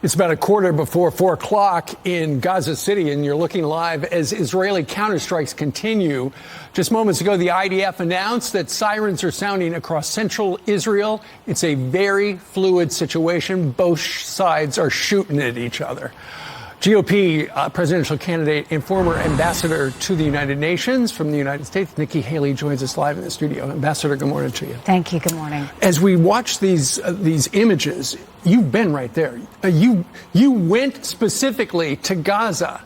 It's about a quarter before 4 o'clock in Gaza City, and you're looking live as Israeli counterstrikes continue. Just moments ago, the IDF announced that sirens are sounding across central Israel. It's a very fluid situation. Both sides are shooting at each other. GOP presidential candidate and former ambassador to the United Nations from the United States, Nikki Haley, joins us live in the studio. Ambassador, good morning to you. Thank you. Good morning. As we watch these images, you've been right there. You went specifically to Gaza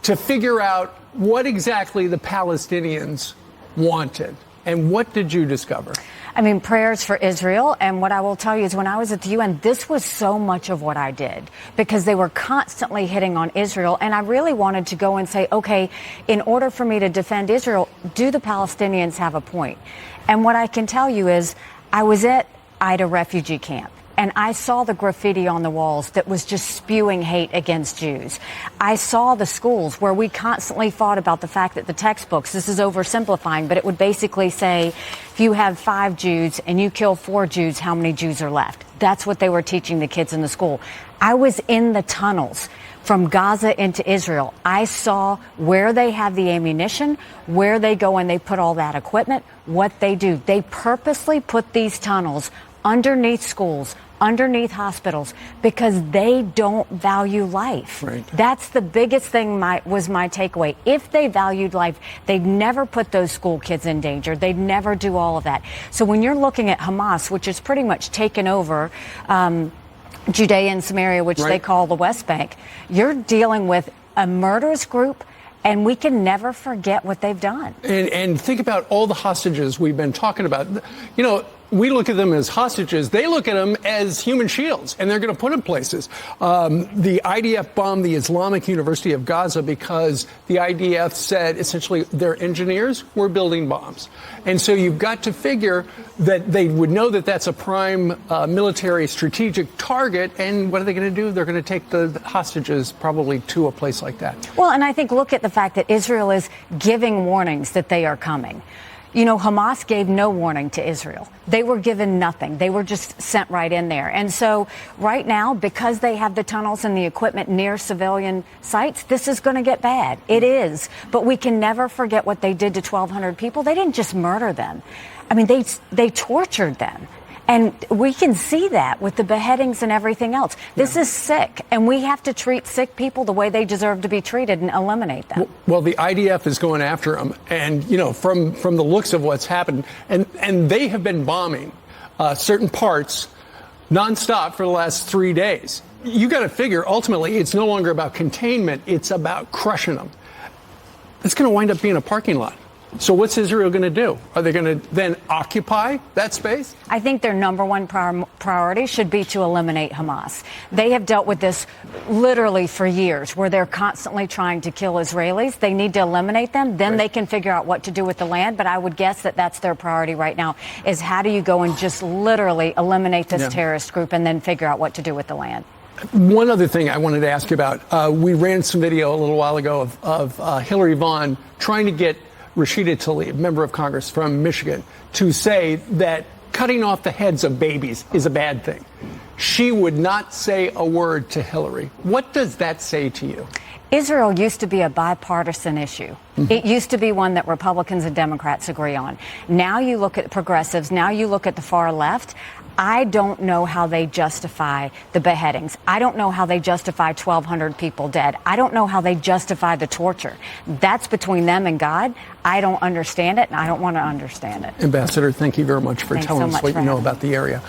to figure out what exactly the Palestinians wanted. And what did you discover? I mean, prayers for Israel. And what I will tell you is when I was at the UN, this was so much of what I did because they were constantly hitting on Israel. And I really wanted to go and say, OK, in order for me to defend Israel, do the Palestinians have a point? And what I can tell you is I was at Ida refugee camp. And I saw the graffiti on the walls that was just spewing hate against Jews. I saw the schools where we constantly fought about the fact that the textbooks, this is oversimplifying, but it would basically say, if you have 5 Jews and you kill 4 Jews, how many Jews are left? That's what they were teaching the kids in the school. I was in the tunnels from Gaza into Israel. I saw where they have the ammunition, where they go and they put all that equipment, what they do. They purposely put these tunnels underneath schools, underneath hospitals, because they don't value life. Right. That's the biggest thing was my takeaway. If they valued life, they'd never put those school kids in danger. They'd never do all of that. So when you're looking at Hamas, which has pretty much taken over Judea and Samaria, which they call the West Bank, you're dealing with a murderous group. And we can never forget what they've done. And think about all the hostages we've been talking about. You know, we look at them as hostages. They look at them as human shields, and they're going to put them places. The IDF bombed the Islamic University of Gaza because the IDF said essentially their engineers were building bombs. And so you've got to figure that they would know that that's a prime military strategic target. And what are they going to do? They're going to take the hostages probably to a place like that. Well, and I think look at the fact that Israel is giving warnings that they are coming. You know, Hamas gave no warning to Israel. They were given nothing. They were just sent right in there. And so right now, because they have the tunnels and the equipment near civilian sites, this is going to get bad. It is. But we can never forget what they did to 1,200 people. They didn't just murder them. I mean, they tortured them. And we can see that with the beheadings and everything else. This is sick, and we have to treat sick people the way they deserve to be treated and eliminate them. Well, the IDF is going after them, and you know, from the looks of what's happened, and they have been bombing certain parts nonstop for the last 3 days. You got to figure ultimately it's no longer about containment; it's about crushing them. It's going to wind up being a parking lot. So what's Israel going to do? Are they going to then occupy that space? I think their number one priority should be to eliminate Hamas. They have dealt with this literally for years, where they're constantly trying to kill Israelis. They need to eliminate them. Then they can figure out what to do with the land. But I would guess that that's their priority right now, is how do you go and just literally eliminate this terrorist group and then figure out what to do with the land. One other thing I wanted to ask you about. We ran some video a little while ago of Hillary Vaughn trying to get Rashida Tlaib, member of Congress from Michigan, to say that cutting off the heads of babies is a bad thing. She would not say a word to Hillary. What does that say to you? Israel used to be a bipartisan issue. It used to be one that Republicans and Democrats agree on. Now you look at progressives. Now you look at the far left. I don't know how they justify the beheadings. I don't know how they justify 1,200 people dead. I don't know how they justify the torture. That's between them and God. I don't understand it, and I don't want to understand it. Ambassador, thank you very much for telling us what you know about the area.